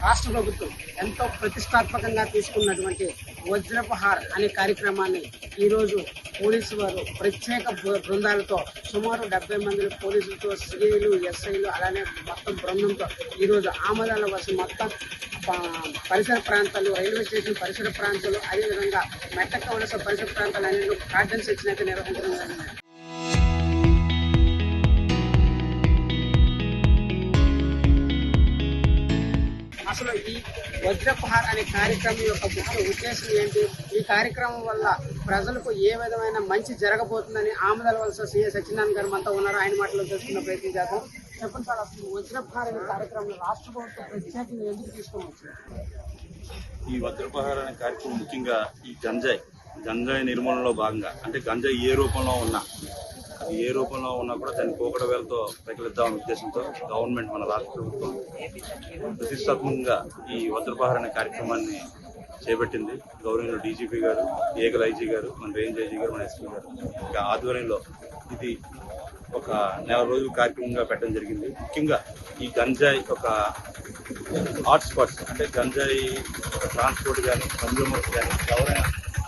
రాష్ట్ర ప్రభుత్వం ఎంతో ప్రతిష్టాత్మకంగా తీసుకున్నటువంటి వజ్రపహార్ అనే కార్యక్రమాన్ని ఈరోజు పోలీసు వారు ప్రత్యేక బృందాలతో సుమారు 70 మంది పోలీసులతో సిఐలు ఎస్ఐలు అలానే మొత్తం బృందంతో ఈరోజు ఆమదాల వలస మొత్తం పరిసర ప్రాంతాలు రైల్వే స్టేషన్ పరిసర ప్రాంతాలు అదేవిధంగా మెట్టక్క వలస పరిసర ప్రాంతాలు అన్ని కార్డన్ సెక్షన్ అయితే నిర్వహించడం జరిగింది. అసలు ఈ వజ్రపహార్ అనే కార్యక్రమం యొక్క ముఖ్య ఉద్దేశం ఏంటి, ఈ కార్యక్రమం వల్ల ప్రజలకు ఏ విధమైన మంచి జరగబోతుందని ఆమదాల వలస సిఐ సత్యనారాయణ గారు మనతో ఉన్నారు. ఆయన మాటలో తెలుసుకున్న ప్రయత్నం చేద్దాం. చెప్పండి సార్, అసలు వజ్రపహార్ అనే కార్యక్రమం రాష్ట్ర ప్రభుత్వం ప్రత్యేకంగా ఎందుకు తీసుకోవచ్చు? ఈ వజ్రపహార్ అనే కార్యక్రమం ముఖ్యంగా ఈ గంజాయి నిర్మూలనలో భాగంగా, అంటే గంజాయి ఏ రూపంలో ఉన్నా కూడా దాన్ని పోకడ వేలతో ప్రకటిద్దామనే ఉద్దేశంతో గవర్నమెంట్ మన రాష్ట్ర ప్రభుత్వం ప్రతిష్టాత్మకంగా ఈ వజ్రపహార్ అనే కార్యక్రమాన్ని చేపట్టింది. గవర్నమెంట్ డీజీపీ గారు, ఏగల్ ఐజీ గారు, మన రేంజ్ ఐజీ గారు, మన ఎస్పీ గారు ఇంకా ఆధ్వర్యంలో ఇది ఒక నెల రోజుల కార్యక్రమంగా పెట్టడం జరిగింది. ముఖ్యంగా ఈ గంజాయి ఒక హాట్ స్పాట్స్, అంటే గంజాయి ట్రాన్స్పోర్ట్ కానీ కన్జ్యూమర్స్ కానీ ఎవరైనా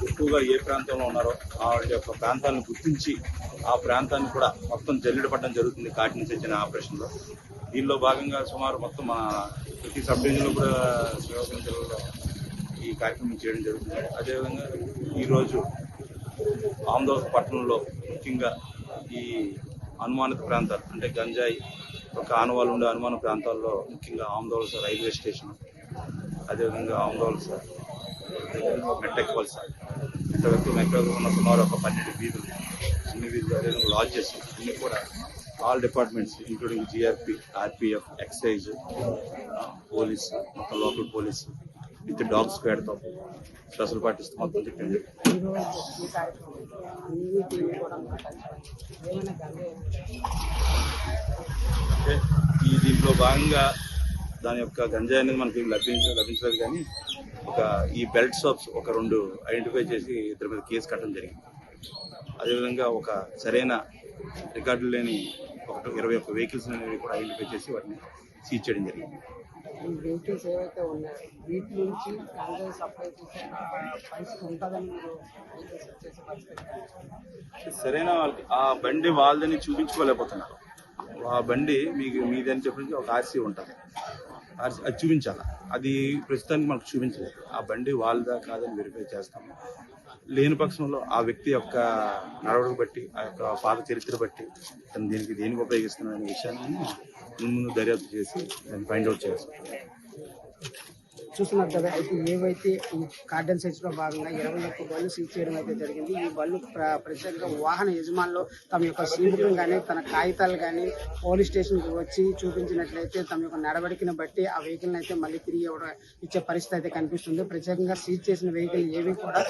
ఎక్కువగా ఏ ప్రాంతంలో ఉన్నారో వాళ్ళ యొక్క ప్రాంతాలను గుర్తించి ఆ ప్రాంతాన్ని కూడా మొత్తం జల్లెడ పడడం జరుగుతుంది కాటి నుంచి వచ్చిన ఆపరేషన్లో. దీనిలో భాగంగా సుమారు మొత్తం ప్రతి సబ్ డివిజన్లో కూడా శ్రీకాకుళం జిల్లాలో ఈ కార్యక్రమం చేయడం జరుగుతుంది. అదేవిధంగా ఈరోజు ఆమదాల పట్టణంలో ముఖ్యంగా ఈ అనుమానిత ప్రాంతాలు, అంటే గంజాయి ఒక ఆనవాళ్ళు ఉండే అనుమాన ప్రాంతాల్లో ముఖ్యంగా ఆమదాల రైల్వే స్టేషన్, అదేవిధంగా ఆమదాల మెట్టెక్క వలస మెట్టెక్క ఉన్న సుమారు ఒక 12 వీధులు, అన్ని వీధులు, అదేవిధంగా లాడ్జెస్ అన్ని కూడా all departments including GRP, RPF, excise, police, మొత్తం లోకల్ పోలీసు విత్ డాగ్ స్క్వాడ్తో స్పెషల్ పార్టీస్ మొత్తం చెప్పింది. అంటే ఈ దీంట్లో భాగంగా దాని యొక్క గంజాయి అనేది మనకి లభించలేదు, కానీ ఈ బెల్ట్ షాప్స్ ఒక 2 ఐడెంటిఫై చేసి ఇద్దరి మీద కేసు కట్టడం జరిగింది. అదేవిధంగా ఒక సరైన రికార్డులు లేని 21 వెహికల్స్ అనేవి కూడా ఐడెంటిఫై చేసి వాటిని సీజ్ చేయడం జరిగింది. ఈ వెహికల్స్ ఏవైతే ఉన్నాయో వీటి నుంచి గంజాయి సప్లై చేసే పరిస్థితి ఉంటుందని మీరు చేసే పరిస్థితి సరైన వాళ్ళకి ఆ బండి వాళ్ళదని చూపించుకోలేకపోతున్నారు. ఆ బండి మీదని చెప్పడానికి ఒక ఆర్సీ ఉంటుంది, అది చూపించాలి. అది ప్రస్తుతానికి మనకు చూపించలేదు. ఆ బండి వాళ్ళదా కాదని వెరిఫై చేస్తాము. లేని పక్షంలో ఆ వ్యక్తి యొక్క నడవడిక బట్టి, ఆ యొక్క పాత చరిత్ర బట్టి తను దేనికి ఉపయోగిస్తున్న అనే విషయాన్ని ముందు దర్యాప్తు చేసి దాన్ని ఫైండ్అవుట్ చేస్తాం. చూస్తున్నారు కదా, అయితే ఏవైతే ఈ కార్డన్ సెర్చ్లో భాగంగా 21 బళ్ళు సీజ్ చేయడం అయితే జరిగింది. ఈ బళ్ళు ప్రత్యేకంగా వాహన యజమానులు తమ యొక్క సీబుక్ను కానీ తన కాగితాలు కానీ పోలీస్ స్టేషన్కి వచ్చి చూపించినట్లయితే తమ యొక్క నడవడికను బట్టి ఆ వెహికల్ని అయితే మళ్ళీ తిరిగి ఇచ్చే పరిస్థితి అయితే కనిపిస్తుంది. ప్రత్యేకంగా సీజ్ చేసిన వెహికల్ ఏవి కూడా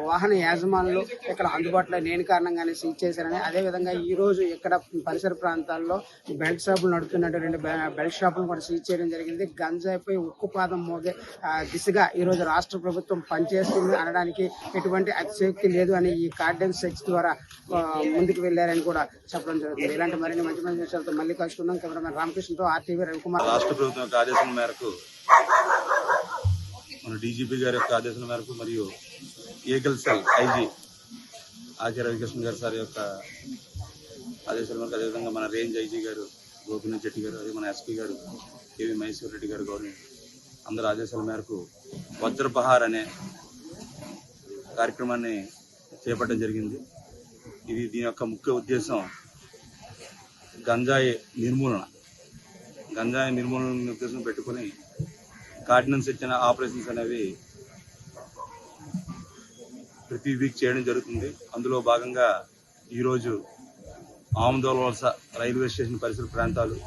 వాహన యజమానులు ఇక్కడ అందుబాటులో లేని కారణంగానే సీజ్ చేశారని, అదేవిధంగా ఈరోజు ఇక్కడ పరిసర ప్రాంతాల్లో బెల్ట్ షాపులు నడుపుతున్నట్టు 2 బెల్ట్ షాపులు కూడా సీజ్ చేయడం జరిగింది. గంజాయిపై ఉక్కుపాదం మోగే దిశగా ఈరోజు రాష్ట్ర ప్రభుత్వం పనిచేస్తుంది అనడానికి ఎటువంటి అతిశయోక్తి లేదు అని ఈ కార్డన్ సెర్చ్ ద్వారా ముందుకు వెళ్లారని కూడా చెప్పడం జరుగుతుంది. ఇలాంటి మరిన్ని మంచి మంచి విషయాలతో మళ్ళీ కలుసుకుందాం. కెమెరామెన్ రామకృష్ణతో ఆర్టీవీ రవికుమార్. రాష్ట్ర ప్రభుత్వం యొక్క ఆదేశం మేరకు, మన డీజీపీ గారి యొక్క ఆదేశం మేరకు మరియు ఏగల్ సెల్ ఐజీ ఆకే రవికృష్ణ గారు సార్ యొక్క ఆదేశాల మేరకు, అదేవిధంగా మన రేంజ్ ఐజీ గారు గోపినాథ్ చెట్టి గారు, అదే మన ఎస్పీ గారు కేవీ మహేశ్వర్ రెడ్డి గారు గవర్నమెంట్ అందరి ఆదేశాల మేరకు వజ్రపహార్ అనే కార్యక్రమాన్ని చేపట్టడం జరిగింది. దీని యొక్క ముఖ్య ఉద్దేశం గంజాయి నిర్మూలన ఉద్దేశం పెట్టుకుని కార్డినెన్స్ ఇచ్చిన ఆపరేషన్స్ అనేవి ప్రతి వీక్ చేయడం జరుగుతుంది. అందులో భాగంగా ఈరోజు ఆమదాల వలస రైల్వే స్టేషన్ పరిసర ప్రాంతాలు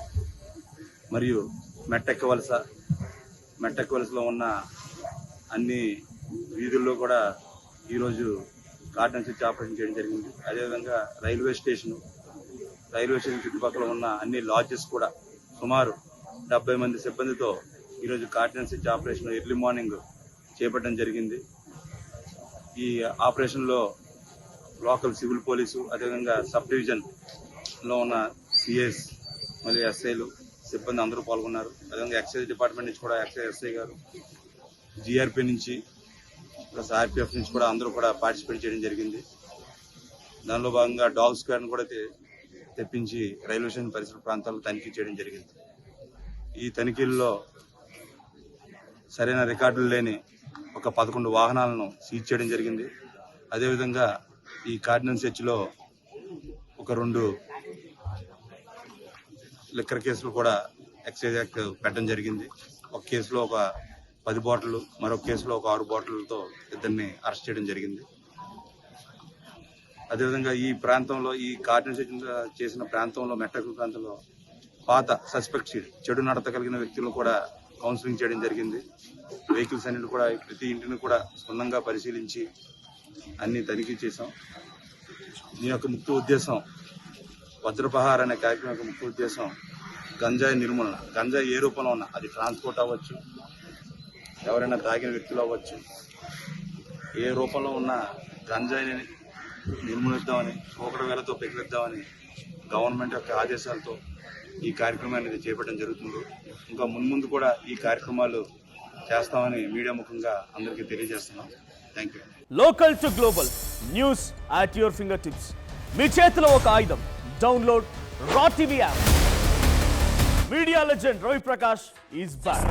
మరియు మెట్టెక్క వలసలో ఉన్న అన్ని వీధుల్లో కూడా ఈరోజు కార్డన్ సెర్చ్ ఆపరేషన్ చేయడం జరిగింది. అదేవిధంగా రైల్వే స్టేషన్ చుట్టుపక్కల ఉన్న అన్ని లాడ్జెస్ కూడా సుమారు 70 మంది సిబ్బందితో ఈరోజు cordon search operation early morning చేపట్టడం జరిగింది. ఈ ఆపరేషన్లో లోకల్ సివిల్ పోలీసు, అదేవిధంగా సబ్ డివిజన్లో ఉన్న సిఎస్ మరియు ఎస్ఐలు, సిబ్బంది అందరూ పాల్గొన్నారు. అదేవిధంగా ఎక్సైజ్ డిపార్ట్మెంట్ నుంచి కూడా ఎక్సైజ్ ఎస్ఐ గారు, జిఆర్పి నుంచి ప్లస్ ఆర్పిఎఫ్ నుంచి కూడా అందరూ కూడా పార్టిసిపేట్ చేయడం జరిగింది. దానిలో భాగంగా డాగ్ స్క్వాడ్ని కూడా తెప్పించి రైల్వే స్టేషన్ పరిసర ప్రాంతాల్లో తనిఖీ చేయడం జరిగింది. ఈ తనిఖీల్లో సరైన రికార్డులు లేని ఒక 11 వాహనాలను సీజ్ చేయడం జరిగింది. అదేవిధంగా ఈ కార్డినెన్స్ సెర్చ్లో ఒక 2 లిక్కర్ కేసులు కూడా ఎక్సైజ్ యాక్ట్ పెట్టడం జరిగింది. ఒక కేసులో ఒక 10 బాటిల్, మరొక కేసులో ఒక 6 బాటిళ్లతో ఇద్దరిని అరెస్ట్ చేయడం జరిగింది. అదేవిధంగా ఈ ప్రాంతంలో ఈ కార్డినెన్స్ చేసిన ప్రాంతంలో మెట్టకల్ ప్రాంతంలో పాత సస్పెక్ట్ చెడు నడత కలిగిన వ్యక్తులను కూడా కౌన్సిలింగ్ చేయడం జరిగింది. వెహికల్స్ అన్నిటి కూడా ప్రతి ఇంటిని కూడా క్షుణ్ణంగా పరిశీలించి అన్ని తనిఖీ చేశాం. దీని యొక్క ముఖ్య ఉద్దేశం, వజ్రపహార్ అనే కార్యక్రమం యొక్క ముఖ్య ఉద్దేశం గంజాయి నిర్మూలన. గంజాయి ఏ రూపంలో ఉన్నా, అది ట్రాన్స్పోర్ట్ అవ్వచ్చు, ఎవరైనా తాగిన వ్యక్తులు అవ్వచ్చు, ఏ రూపంలో ఉన్న గంజాయిని నిర్మూలిద్దామని, పోకడ వేలతో పెకిలిద్దామని గవర్నమెంట్ యొక్క ఆదేశాలతో ఈ కార్యక్రమం అనేది చేపట్టడం జరుగుతుంది. ఇంకా మున్ముందు కూడా ఈ కార్యక్రమాలు చేస్తామని మీడియా ముఖంగా అందరికీ తెలియజేస్తున్నాం. Thank you. Local to global news at your fingertips. మీ చేతిలో ఒక ఆయుధం. Download Raw TV app. Media legend Ravi Prakash is back.